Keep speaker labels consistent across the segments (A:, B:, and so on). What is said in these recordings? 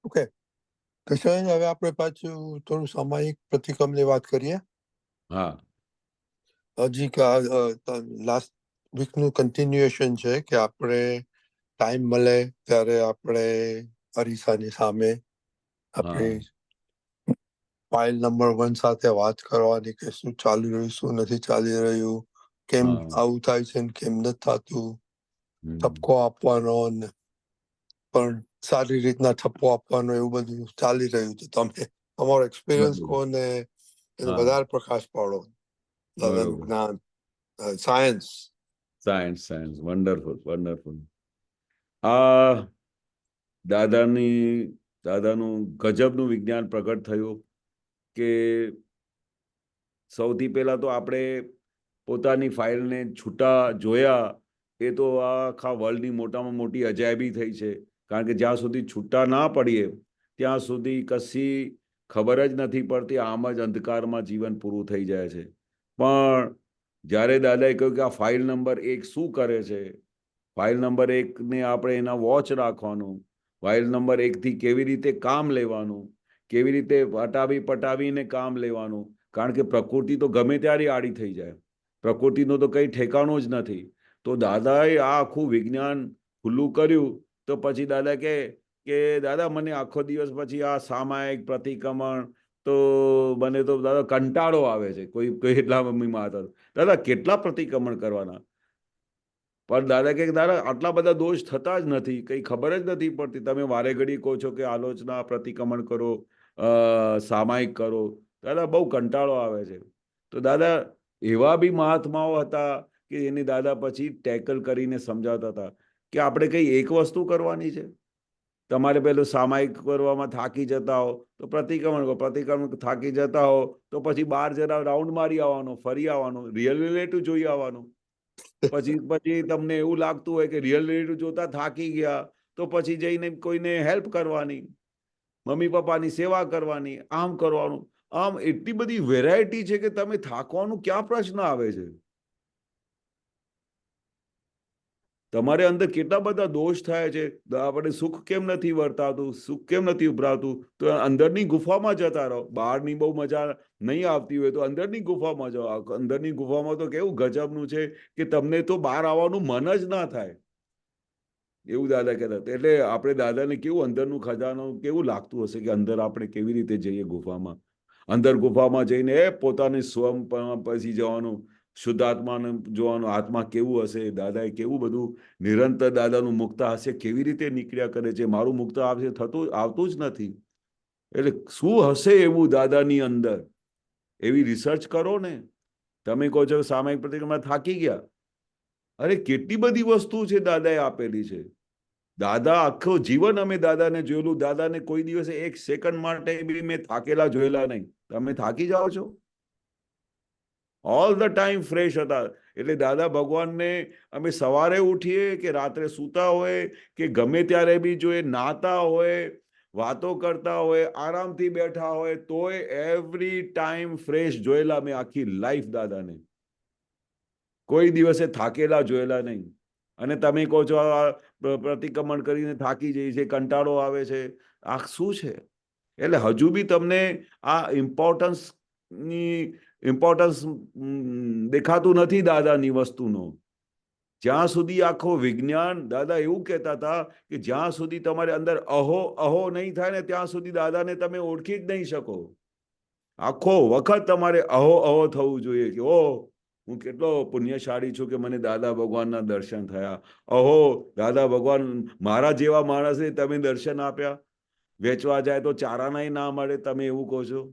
A: Okay, Krishna, હવે આપણે પાછું થોડું સામાયિક પ્રતિક્રમની વાત કરીએ.
B: હા,
A: હજી લાસ્ટ વીકનું કન્ટિન્યુએશન છે કે આપણે ટાઈમ મળે ત્યારે આપણે અરીસાની સામે આપણી ફાઇલ નંબર 1 સાથે વાત કરવાની કે શું ચાલી રહ્યું, શું નથી ચાલી રહ્યું, કેમ આવું થાય છે ને કેમ નથી થતું, ઠપકો આપવાનો ને પણ સારી રીતના ઠપકો આપવાનો, એવું બધું ચાલી રહ્યું છે. તમે તમારો એક્સપિરિયન્સ કહો ને એને વધારે પ્રકાશ પાડો. દાદાનું જ્ઞાન, science
B: science science wonderful wonderful. આ દાદાનું ગજબનું વિજ્ઞાન પ્રગટ થયું કે સૌથી પહેલા તો આપણે પોતાની ફાઇલને છૂટા જોયા એ તો આખા વર્લ્ડની મોટામાં મોટી અજાયબી થઈ છે. કારણ કે જ્યાં સુધી છૂટા ના પડીએ ત્યાં સુધી કશી ખબર જ નથી પડતી. આમ જ અંધકારમાં જીવન પૂરું થઈ જાય છે. પણ જ્યારે દાદાએ કહ્યું કે આ ફાઇલ નંબર 1 શું કરે છે, ફાઇલ નંબર 1ને આપણે એના વોચ રાખવાનું, ફાઇલ નંબર 1થી કેવી રીતે કામ લેવાનું, કેવી રીતે પટાવીને કામ લેવાનું. કારણ કે પ્રકૃતિ તો ગમે ત્યારે આડી થઈ જાય, પ્રકૃતિનું તો કંઈ ઠેકાણું જ નથી. તો દાદાએ આ આખું વિજ્ઞાન ખુલ્લું કર્યું. તો પછી દાદા કે દાદા મને આખો દિવસ પછી આ સામાયિક પ્રતિક્રમણ તો મને તો દાદા કંટાળો આવે છે. કોઈ એટલા મમ્મીમાં હતા, દાદા કેટલા પ્રતિક્રમણ કરવાના. પણ દાદા કે દાદા આટલા બધા દોષ થતા જ નથી, કંઈ ખબર જ નથી પડતી. તમે વારે ઘડી કહો છો કે આલોચના પ્રતિક્રમણ કરો, સામાયિક કરો. દાદા બહુ કંટાળો આવે છે. તો દાદા એવા બી મહાત્માઓ હતા કે એને દાદા પછી ટેકલ કરીને સમજાવતા હતા કે આપણે કઈ એક વસ્તુ કરવાની છે. તમારે પેલું સામાયિક કરવામાં થાકી જતા હો તો પ્રતિક્રમણ થાકી જતા હો તો પછી બહાર જરા રાઉન્ડ મારી આવવાનો, ફરી આવવાનું, રિયલ રિલેટિવ જોઈ આવવાનું. પછી તમને એવું લાગતું હોય કે રિયલ રિલેટિવ જોતા થાકી ગયા તો પછી જઈને કોઈને હેલ્પ કરવાની, મમ્મી પપ્પાની સેવા કરવાની, આમ કરવાનું. આમ એટલી બધી વેરાયટી છે કે તમે થાકવાનું ક્યાં પ્રશ્ન આવે છે. તમારે અંદર કેટલા બધા દોષ થાય છે. આપણે સુખ કેમ નથી વર્તાતું, સુખ કેમ નથી ઉભરાતું, તો અંદરની ગુફામાં જતા રહો. બહારની બહુ મજા નહીં આવતી હોય તો અંદરની ગુફામાં જાઓ. અંદરની ગુફામાં તો કેવું ગજબનું છે કે તમને તો બહાર આવવાનું મન જ ના થાય, એવું દાદા કહેતા. એટલે આપણે દાદાને કેવું અંદરનું ખજાનો કેવું લાગતું હશે કે અંદર આપણે કેવી રીતે જઈએ ગુફામાં. અંદર ગુફામાં જઈને પોતાની સ્વમ પછી જવાનું, શુદ્ધાત્માને જોવાનું, આત્મા કેવું હશે. દાદાએ કેવું બધું નિરંતર દાદાનું મુક્ત હાસ્ય કેવી રીતે નીકળ્યા કરે છે. મારું મુક્ત હાસ્ય આવતું જ નથી. એટલે શું હશે એવું દાદાની અંદર, એવી રિસર્ચ કરો ને. તમે કહો છો સામાયિક પ્રતિક્રમણ થાકી ગયા, અરે કેટલી બધી વસ્તુ છે દાદાએ આપેલી છે. દાદા આખો જીવન અમે દાદાને જોયેલું. દાદાને કોઈ દિવસે 1 સેકન્ડ માટે બી મેં થાકેલા જોયેલા નહીં. તમે થાકી જાઓ છો? ઓલ ધ ટાઈમ ફ્રેશ હતા. એટલે દાદા ભગવાનને અમે સવારે ઉઠીએ કે રાત્રે સૂતા હોય કે ગમે ત્યારે બી જોઈએ, નાતા હોય, વાતો કરતા હોય, આરામથી બેઠા હોય, તોય એવરી ટાઈમ ફ્રેશ જોયેલા મેં આખી લાઈફ દાદાને. કોઈ દિવસે થાકેલા જોયેલા નહીં. અને તમે કહો છો પ્રતિક્રમણ કરીને થાકી જઈએ છે, કંટાળો આવે છે, આ શું છે? એટલે હજુ બી તમને આ ઇમ્પોર્ટન્સ દેખાતું નથી દાદાની વસ્તુનો. જ્યાં સુધી આખો વિજ્ઞાન, દાદા એવું કહેતા હતા કે જ્યાં સુધી તમારે અંદર અહો નહીં થાય ને ત્યાં સુધી દાદાને તમે ઓળખી જ નહીં શકો. આખો વખત તમારે અહો થવું જોઈએ કે ઓહ, હું કેટલો પુણ્યશાળી છું કે મને દાદા ભગવાનના દર્શન થયા. અહો, દાદા ભગવાન મારા જેવા માણસને તમે દર્શન આપ્યા. વેચવા જાય તો ચારાનાય ના મળે, તમે એવું કહો છો.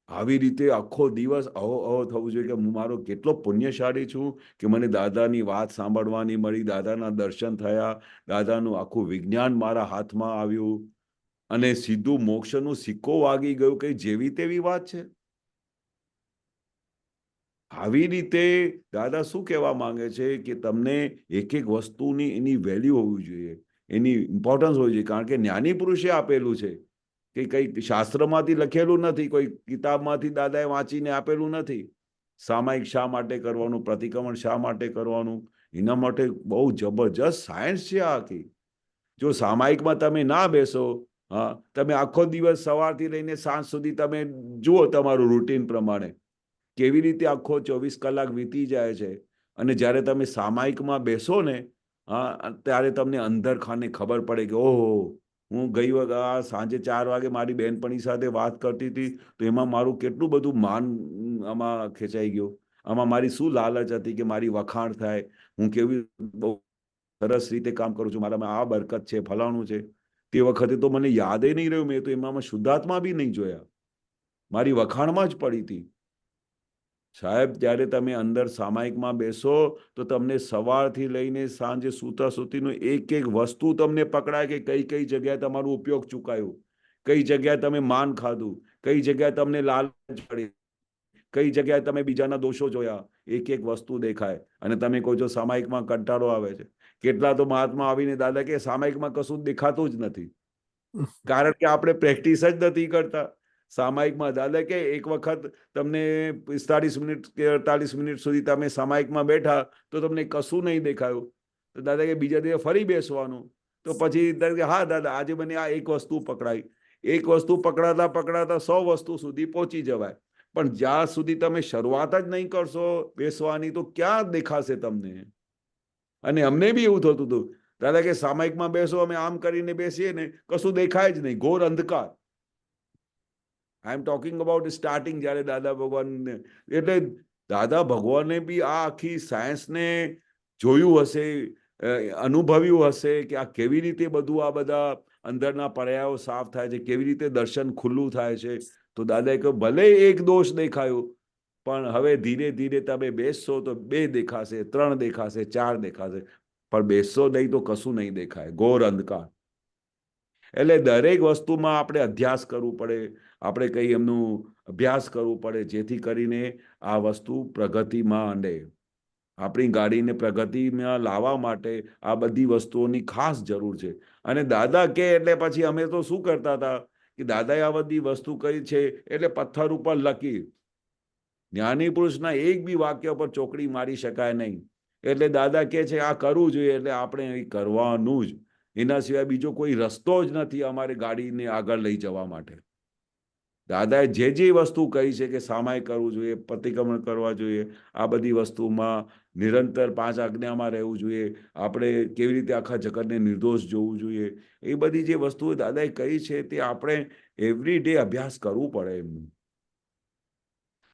B: આવી રીતે આખો દિવસ અહો થવું જોઈએ કે હું મારો કેટલો પુણ્યશાળી છું કે મને દાદાની વાત સાંભળવાની મળી, દાદાના દર્શન થયા, દાદાનું આખું વિજ્ઞાન મારા હાથમાં આવ્યું અને સીધું મોક્ષનું સિક્કો વાગી ગયું. કઈ જેવી તેવી વાત છે? આવી રીતે દાદા શું કહેવા માંગે છે કે તમને એક એક વસ્તુની એની વેલ્યુ હોવી જોઈએ, એની ઇમ્પોર્ટન્સ હોવી જોઈએ. કારણ કે જ્ઞાની પુરુષે આપેલું છે કે કઈ શાસ્ત્રમાંથી લખેલું નથી, કોઈ કિતાબમાંથી દાદાએ વાંચીને આપેલું નથી. સામાયિક શા માટે કરવાનું, પ્રતિક્રમણ શા માટે કરવાનું, એના માટે બહુ જબરજસ્ત સાયન્સ છે આખી. જો સામાયિકમાં તમે ના બેસો હા, તમે આખો દિવસ સવારથી લઈને સાંજ સુધી તમે જુઓ તમારું રૂટીન પ્રમાણે કેવી રીતે આખો 24 કલાક વીતી જાય છે. અને જ્યારે તમે સામાયિકમાં બેસો ને, હા, ત્યારે તમને અંદર ખાને ખબર પડે કે ઓહો, હું ગઈ વખત સાંજે 4 વાગે મારી બહેનપણી સાથે વાત કરતી હતી, તો એમાં મારું કેટલું બધું માન આમાં ખેંચાઈ ગયું. આમાં મારી શું લાલચ હતી કે મારી વખાણ થાય, હું કેવી બહુ સરસ રીતે કામ કરું છું, મારામાં આ બરકત છે, ફલાણું છે. તે વખતે તો મને યાદ નહીં રહ્યું, મેં તો એમાં શુદ્ધાત્મા બી નહીં જોયા, મારી વખાણમાં જ પડી હતી. સાહેબ, જ્યારે તમે અંદર સામાયિકમાં બેસો તો તમને સવારથી લઈને સાંજે સૂતા સુધીનું એક એક વસ્તુ તમને પકડાય કે કઈ કઈ જગ્યાએ તમારું ઉપયોગ ચૂકાયું, કઈ જગ્યાએ તમે માન ખાધું, કઈ જગ્યાએ તમને લાલચ પડી, કઈ જગ્યાએ તમે બીજાના દોષો જોયા, એક એક વસ્તુ દેખાય. અને તમે કહો છો સામાયિકમાં કંટાળો આવે છે. કેટલા તો મહાત્મા આવીને દાદા કે સામાયિકમાં કશું દેખાતું જ નથી, કારણ કે આપણે પ્રેક્ટિસ જ નથી કરતા. સામાયિકમાં દાદા કે એક વખત તમને 45 મિનિટ કે 48 મિનિટ સુધી તમે સામાયિકમાં બેઠા તો તમને કશું નહીં દેખાયું, તો દાદા કે બીજા દિવસે ફરી બેસવાનું. તો પછી દાદા કે હા દાદા, આજે મને આ એક વસ્તુ પકડાઈ. એક વસ્તુ પકડાતા પકડાતા 100 વસ્તુ સુધી પહોંચી જવાય. પણ જ્યાં સુધી તમે શરૂઆત જ નહીં કરશો બેસવાની, તો ક્યાં દેખાશે તમને? અને અમને બી એવું થતું હતું દાદા કે સામાયિકમાં બેસો, અમે આમ કરીને બેસીએ ને, કશું દેખાય જ નહીં, ઘોર અંધકાર. આઈ એમ ટોકિંગ અબાઉટ સ્ટાર્ટિંગ, જ્યારે દાદા ભગવાન, એટલે દાદા ભગવાને બી આ આખી સાયન્સને જોયું હશે, અનુભવ્યું હશે કે આ કેવી રીતે બધું આ બધા અંદરના પર્યાયો સાફ થાય છે, કેવી રીતે દર્શન ખુલ્લું થાય છે. તો દાદાએ કહ્યું ભલે એક દોષ દેખાયો, પણ હવે ધીરે ધીરે તમે બેસશો તો 2 દેખાશે, 3 દેખાશે, 4 દેખાશે, પણ બેસશો નહીં તો કશું નહીં દેખાય, ઘોર અંધકાર. એટલે દરેક વસ્તુમાં આપણે અભ્યાસ કરવું પડે, આપણે કંઈ એમનું અભ્યાસ કરવું પડે, જેથી કરીને આ વસ્તુ પ્રગતિમાં માંડે. આપણી ગાડીને પ્રગતિમાં લાવવા માટે આ બધી વસ્તુઓની ખાસ જરૂર છે. અને દાદા કે એટલે પછી અમે તો શું કરતા હતા કે દાદાએ આ બધી વસ્તુ કરી છે એટલે પથ્થર ઉપર લખી, જ્ઞાની પુરુષના એક બી વાક્ય પર ચોકડી મારી શકાય નહીં. એટલે દાદા કે છે આ કરવું જોઈએ એટલે આપણે કરવાનું જ, એના સિવાય બીજો કોઈ રસ્તો જ નથી અમારે ગાડીને આગળ લઈ જવા માટે. દાદાએ જે વસ્તુ કહી છે કે સામાયિક કરવું જોઈએ, પ્રતિક્રમણ કરવા જોઈએ, આ બધી વસ્તુમાં નિરંતર 5 આજ્ઞામાં રહેવું જોઈએ, આપણે કેવી રીતે આખા જગતને નિર્દોષ જોવું જોઈએ, એ બધી જે વસ્તુઓ દાદાએ કહી છે તે આપણે એવરી ડે અભ્યાસ કરવું પડે એમનું.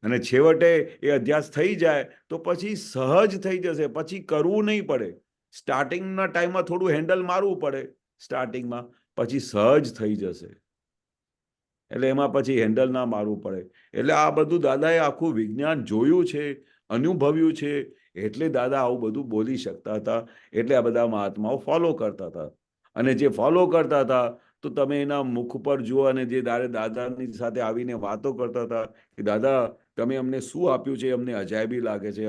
B: અને છેવટે એ અભ્યાસ થઈ જાય તો પછી સહજ થઈ જશે, પછી કરવું નહીં પડે. સ્ટાર્ટિંગના ટાઈમમાં થોડું હેન્ડલ મારવું પડે સ્ટાર્ટિંગમાં, પછી સહજ થઈ જશે. એટલે એમાં પછી હેન્ડલ ના મારવું પડે. એટલે આ બધું દાદાએ આખું વિજ્ઞાન જોયું છે, અનુભવ્યું છે, એટલે દાદા આવું બધું બોલી શકતા હતા, એટલે આ બધા મહાત્માઓ ફોલો કરતા હતા. અને જે ફોલો કરતા હતા તો તમે એના મુખ પર જુઓ, અને જે દાદાની સાથે આવીને વાતો કરતા હતા કે દાદા તમે અમને શું આપ્યું છે, અમને અજાયબી લાગે છે,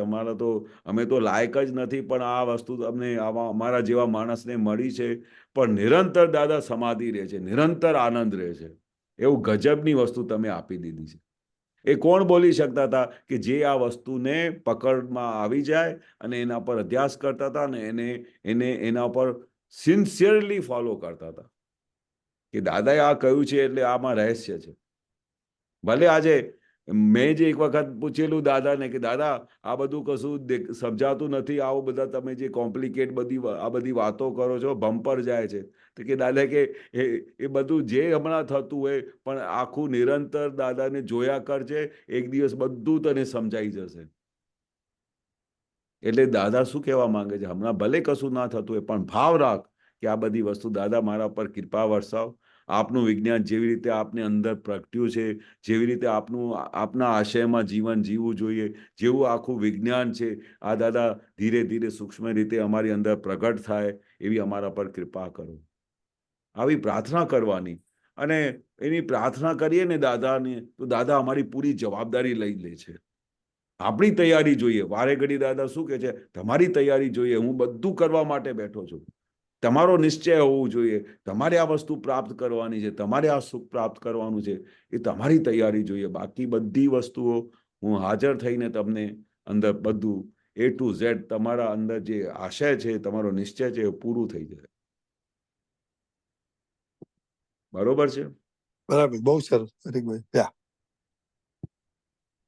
B: અમે તો લાયક જ નથી, પણ આ વસ્તુ અમને અમારા જેવા માણસને મળી છે. પણ નિરંતર દાદા સમાધિ રહે છે, નિરંતર આનંદ રહે છે. એવું ગજબની વસ્તુ તમે આપી દીધી છે. એ કોણ બોલી શકતા હતા કે જે આ વસ્તુને પકડમાં આવી જાય અને એના પર અભ્યાસ કરતા હતા અને એને એના પર સિન્સિયરલી ફોલો કરતા હતા કે દાદાએ આ કહ્યું છે એટલે આમાં રહસ્ય છે. ભલે આજે મેં જે એક વખત પૂછેલું દાદાને કે દાદા આ બધું કશું સમજાતું નથી, આવું બધા તમે જે કોમ્પ્લિકેટ આ બધી વાતો કરો છો, બમ્પર જાય છે. તો કે દાદા કે એ બધું જે હમણાં થતું હોય પણ આખું નિરંતર દાદાને જોયા કરજે, એક દિવસ બધું તને સમજાઈ જશે. એટલે દાદા શું કહેવા માંગે છે, હમણાં ભલે કશું ના થતું હોય પણ ભાવ રાખ કે આ બધી વસ્તુ દાદા મારા પર કૃપા વરસાવ. આપનું વિજ્ઞાન જેવી રીતે આપને અંદર પ્રગટ્યું છે, જેવી રીતે આપના આશયમાં જીવન જીવવું જોઈએ, જેવું આખું વિજ્ઞાન છે, આ દાદા ધીરે ધીરે સૂક્ષ્મ રીતે અમારી અંદર પ્રગટ થાય એવી અમારા પર કૃપા કરો. આવી પ્રાર્થના કરવાની. અને એની પ્રાર્થના કરીએ ને દાદાને, તો દાદા અમારી પૂરી જવાબદારી લઈ લે છે. આપણી તૈયારી જોઈએ. વારે ઘડી દાદા શું કહે છે, તમારી તૈયારી જોઈએ, હું બધું કરવા માટે બેઠો છું. તમારો નિશ્ચય હોવું જોઈએ, તમારે આ વસ્તુ પ્રાપ્ત કરવાની છે, તમારે આ સુખ પ્રાપ્ત કરવાનું છે, એ તમારી તૈયારી જોઈએ. બાકી બધી વસ્તુઓ હું હાજર થઈને તમને અંદર બધું A to Z તમારા અંદર જે આશય છે, તમારો નિશ્ચય છે, એ પૂરું થઈ જાય. બરોબર છે.
A: બરાબર, બહુ સરસ હરીકભાઈ. યા